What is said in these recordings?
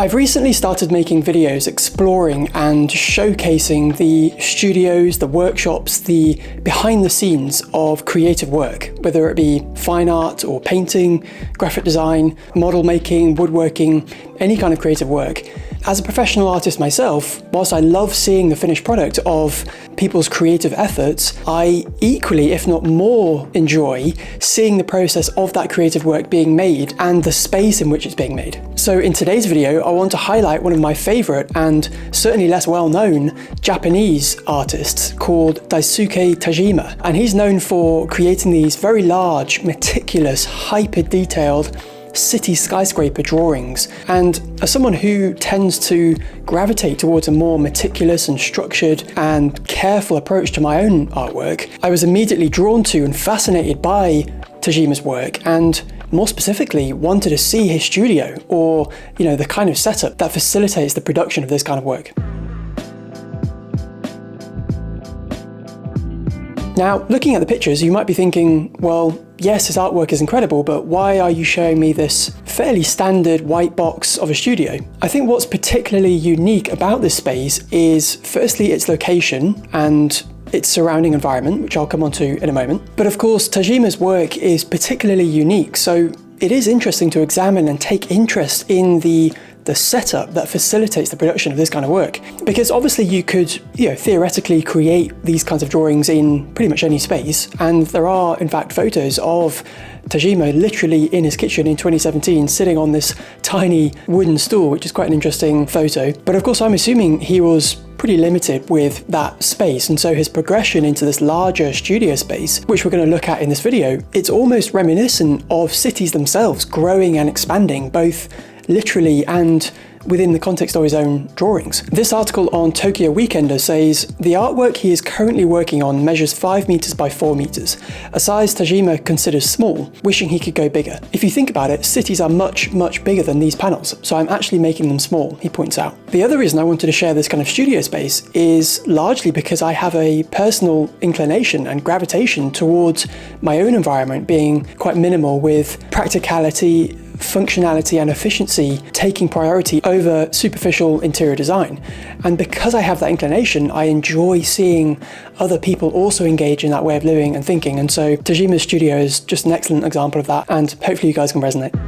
I've recently started making videos exploring and showcasing the studios, the workshops, the behind the scenes of creative work, whether it be fine art or painting, graphic design, model making, woodworking, any kind of creative work. As a professional artist myself, whilst I love seeing the finished product of people's creative efforts, I equally, if not more, enjoy seeing the process of that creative work being made and the space in which it's being made. So in today's video, I want to highlight one of my favorite and certainly less well-known Japanese artists called Daisuke Tajima. And he's known for creating these very large, meticulous, hyper-detailed city skyscraper drawings. And as someone who tends to gravitate towards a more meticulous and structured and careful approach to my own artwork, I was immediately drawn to and fascinated by Tajima's work, and more specifically wanted to see his studio, or the kind of setup that facilitates the production of this kind of work. Now, looking at the pictures, you might be thinking, well, yes, his artwork is incredible, but why are you showing me this fairly standard white box of a studio? I think what's particularly unique about this space is, firstly, its location and its surrounding environment, which I'll come on to in a moment. But of course, Tajima's work is particularly unique, so it is interesting to examine and take interest in the setup that facilitates the production of this kind of work. Because obviously you could, theoretically create these kinds of drawings in pretty much any space. And there are, in fact, photos of Tajima literally in his kitchen in 2017, sitting on this tiny wooden stool, which is quite an interesting photo. But of course, I'm assuming he was pretty limited with that space. And so his progression into this larger studio space, which we're going to look at in this video, it's almost reminiscent of cities themselves growing and expanding, both literally and within the context of his own drawings. This article on Tokyo Weekender says, the artwork he is currently working on measures 5 meters by 4 meters, a size Tajima considers small, wishing he could go bigger. If you think about it, cities are much, much bigger than these panels, so I'm actually making them small, he points out. The other reason I wanted to share this kind of studio space is largely because I have a personal inclination and gravitation towards my own environment being quite minimal, with practicality, functionality and efficiency taking priority over superficial interior design. And because I have that inclination, I enjoy seeing other people also engage in that way of living and thinking. And so Tajima's studio is just an excellent example of that, and hopefully you guys can resonate.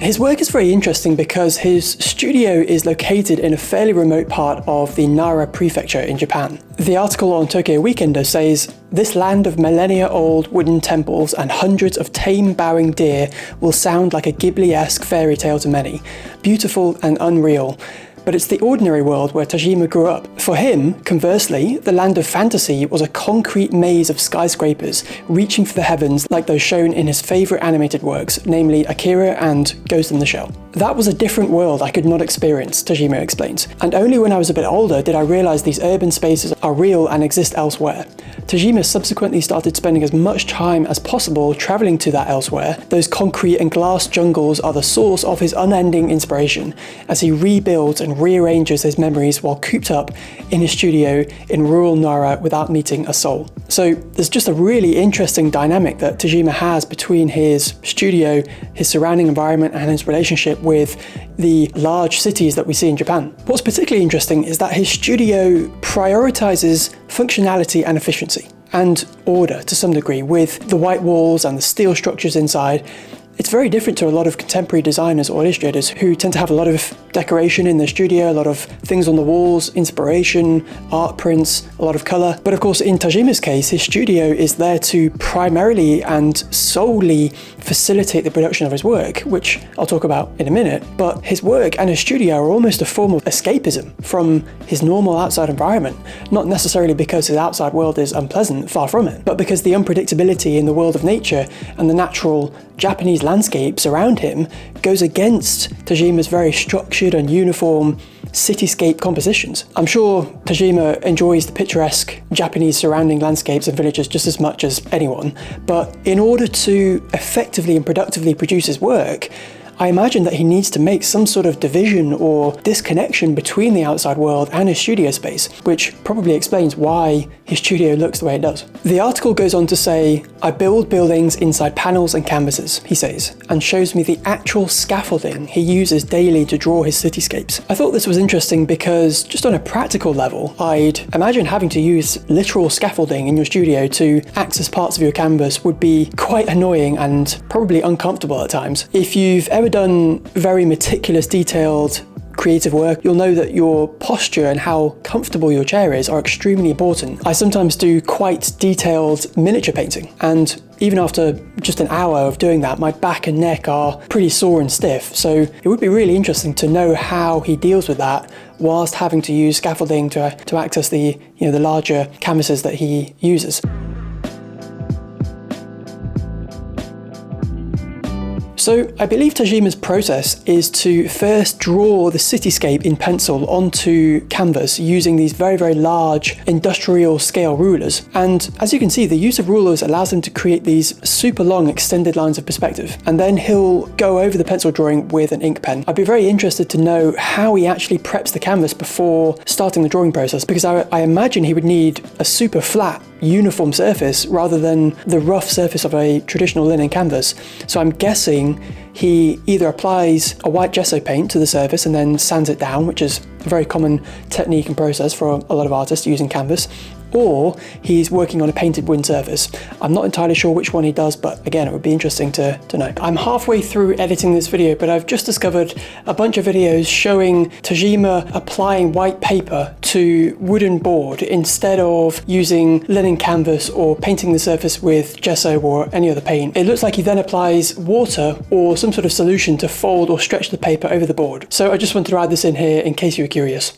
His work is very interesting because his studio is located in a fairly remote part of the Nara prefecture in Japan. The article on Tokyo Weekender says, this land of millennia-old wooden temples and hundreds of tame bowing deer will sound like a Ghibli-esque fairy tale to many, beautiful and unreal. But it's the ordinary world where Tajima grew up. For him, conversely, the land of fantasy was a concrete maze of skyscrapers reaching for the heavens like those shown in his favourite animated works, namely Akira and Ghost in the Shell. That was a different world I could not experience, Tajima explains, and only when I was a bit older did I realise these urban spaces are real and exist elsewhere. Tajima subsequently started spending as much time as possible travelling to that elsewhere. Those concrete and glass jungles are the source of his unending inspiration as he rebuilds and rearranges his memories while cooped up in his studio in rural Nara without meeting a soul. So there's just a really interesting dynamic that Tajima has between his studio, his surrounding environment, and his relationship with the large cities that we see in Japan. What's particularly interesting is that his studio prioritizes functionality and efficiency and order to some degree, with the white walls and the steel structures inside. It's very different to a lot of contemporary designers or illustrators who tend to have a lot of decoration in their studio, a lot of things on the walls, inspiration, art prints, a lot of color. But of course, in Tajima's case, his studio is there to primarily and solely facilitate the production of his work, which I'll talk about in a minute. But his work and his studio are almost a form of escapism from his normal outside environment, not necessarily because his outside world is unpleasant, far from it, but because the unpredictability in the world of nature and the natural Japanese landscapes around him goes against Tajima's very structured and uniform cityscape compositions. I'm sure Tajima enjoys the picturesque Japanese surrounding landscapes and villages just as much as anyone, but in order to effectively and productively produce his work, I imagine that he needs to make some sort of division or disconnection between the outside world and his studio space, which probably explains why his studio looks the way it does. The article goes on to say, "I build buildings inside panels and canvases," he says, and shows me the actual scaffolding he uses daily to draw his cityscapes. I thought this was interesting because just on a practical level, I'd imagine having to use literal scaffolding in your studio to access parts of your canvas would be quite annoying and probably uncomfortable at times. If you've ever done very meticulous, detailed creative work, you'll know that your posture and how comfortable your chair is are extremely important. I sometimes do quite detailed miniature painting, and even after just an hour of doing that, my back and neck are pretty sore and stiff. So it would be really interesting to know how he deals with that whilst having to use scaffolding to access the larger canvases that he uses. So I believe Tajima's process is to first draw the cityscape in pencil onto canvas using these very, very large industrial scale rulers. And as you can see, the use of rulers allows him to create these super long extended lines of perspective. And then he'll go over the pencil drawing with an ink pen. I'd be very interested to know how he actually preps the canvas before starting the drawing process, because I imagine he would need a super flat, uniform surface rather than the rough surface of a traditional linen canvas. So I'm guessing he either applies a white gesso paint to the surface and then sands it down, which is a very common technique and process for a lot of artists using canvas, or he's working on a painted wood surface. I'm not entirely sure which one he does, but again, it would be interesting to know. I'm halfway through editing this video, but I've just discovered a bunch of videos showing Tajima applying white paper to wooden board instead of using linen canvas or painting the surface with gesso or any other paint. It looks like he then applies water or some sort of solution to fold or stretch the paper over the board. So I just wanted to add this in here in case you were curious.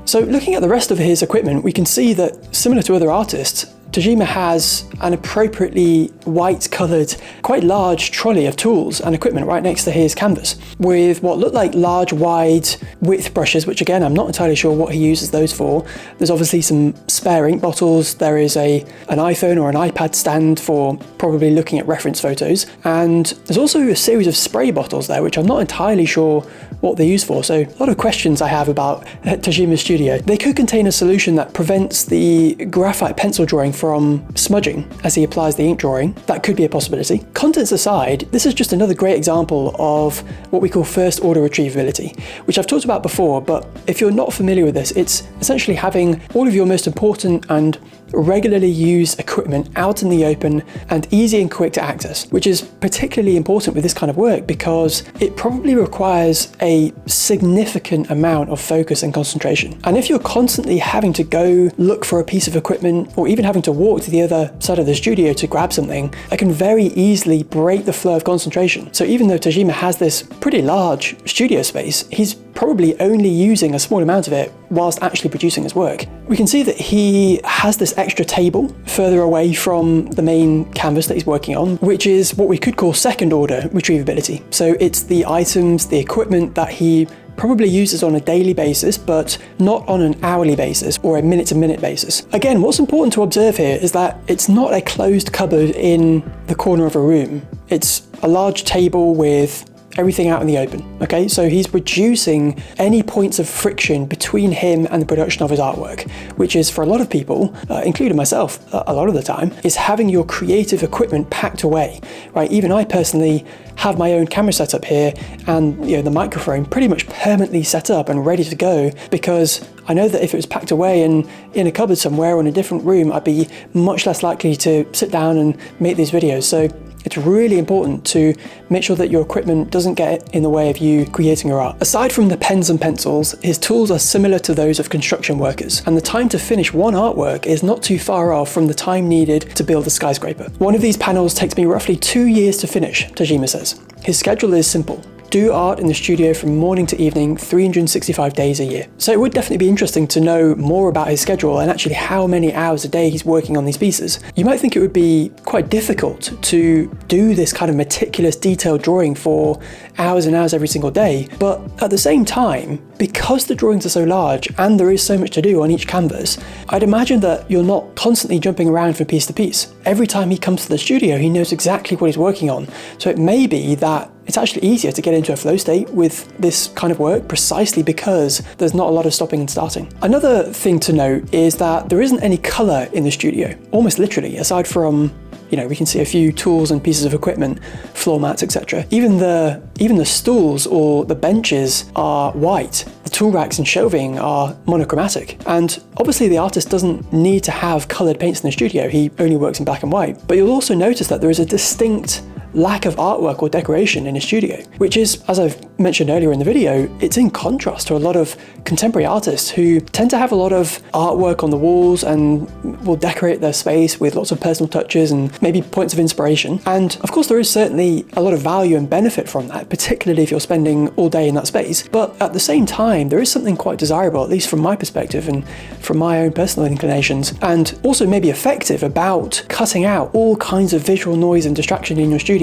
So looking at the rest of his equipment, we can see that similar to other artists, Tajima has an appropriately white-coloured, quite large trolley of tools and equipment right next to his canvas, with what look like large, wide width brushes, which again, I'm not entirely sure what he uses those for. There's obviously some spare ink bottles, there is an iPhone or an iPad stand for probably looking at reference photos, and there's also a series of spray bottles there, which I'm not entirely sure what they're used for. So a lot of questions I have about Tajima's studio. They could contain a solution that prevents the graphite pencil drawing from smudging as he applies the ink drawing. That could be a possibility. Contents aside, this is just another great example of what we call first order retrievability, which I've talked about before, but if you're not familiar with this, it's essentially having all of your most important and regularly used equipment out in the open and easy and quick to access, which is particularly important with this kind of work because it probably requires a significant amount of focus and concentration. And if you're constantly having to go look for a piece of equipment or even having to walk to the other side of the studio to grab something, that can very easily break the flow of concentration. So even though Tajima has this pretty large studio space, he's probably only using a small amount of it whilst actually producing his work. We can see that he has this extra table further away from the main canvas that he's working on, which is what we could call second order retrievability. So it's the items, the equipment that he probably uses on a daily basis, but not on an hourly basis or a minute-to-minute basis. Again, what's important to observe here is that it's not a closed cupboard in the corner of a room. It's a large table with everything out in the open, okay? So he's reducing any points of friction between him and the production of his artwork, which is for a lot of people, including myself a lot of the time, is having your creative equipment packed away, right? Even I personally have my own camera setup here and the microphone pretty much permanently set up and ready to go because I know that if it was packed away and in a cupboard somewhere or in a different room, I'd be much less likely to sit down and make these videos. So it's really important to make sure that your equipment doesn't get in the way of you creating your art. Aside from the pens and pencils, his tools are similar to those of construction workers, and the time to finish one artwork is not too far off from the time needed to build a skyscraper. One of these panels takes me roughly 2 years to finish, Tajima says. His schedule is simple. do art in the studio from morning to evening, 365 days a year. So it would definitely be interesting to know more about his schedule and actually how many hours a day he's working on these pieces. You might think it would be quite difficult to do this kind of meticulous detailed drawing for hours and hours every single day, but at the same time, because the drawings are so large and there is so much to do on each canvas, I'd imagine that you're not constantly jumping around from piece to piece. Every time he comes to the studio, he knows exactly what he's working on. So it may be that it's actually easier to get into a flow state with this kind of work precisely because there's not a lot of stopping and starting. Another thing to note is that there isn't any color in the studio, almost literally, aside from, we can see a few tools and pieces of equipment, floor mats, etc. Even the stools or the benches are white. The tool racks and shelving are monochromatic. And obviously the artist doesn't need to have colored paints in the studio. He only works in black and white. But you'll also notice that there is a distinct lack of artwork or decoration in his studio, which is, as I've mentioned earlier in the video, it's in contrast to a lot of contemporary artists who tend to have a lot of artwork on the walls and will decorate their space with lots of personal touches and maybe points of inspiration. And of course there is certainly a lot of value and benefit from that, particularly if you're spending all day in that space. But at the same time, there is something quite desirable, at least from my perspective and from my own personal inclinations, and also maybe effective about cutting out all kinds of visual noise and distraction in your studio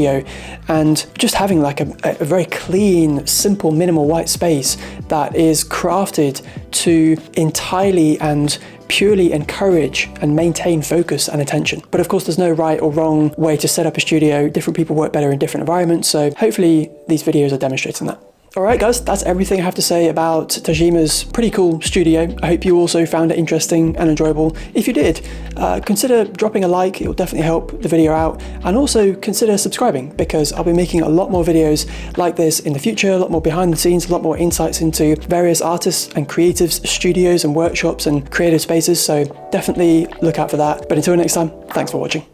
and just having like a very clean, simple, minimal white space that is crafted to entirely and purely encourage and maintain focus and attention. But of course there's no right or wrong way to set up a studio. Different people work better in different environments, so hopefully these videos are demonstrating that. Alright guys, that's everything I have to say about Tajima's pretty cool studio. I hope you also found it interesting and enjoyable. If you did, consider dropping a like, it will definitely help the video out, and also consider subscribing because I'll be making a lot more videos like this in the future, a lot more behind the scenes, a lot more insights into various artists and creatives, studios and workshops and creative spaces, so definitely look out for that. But until next time, thanks for watching.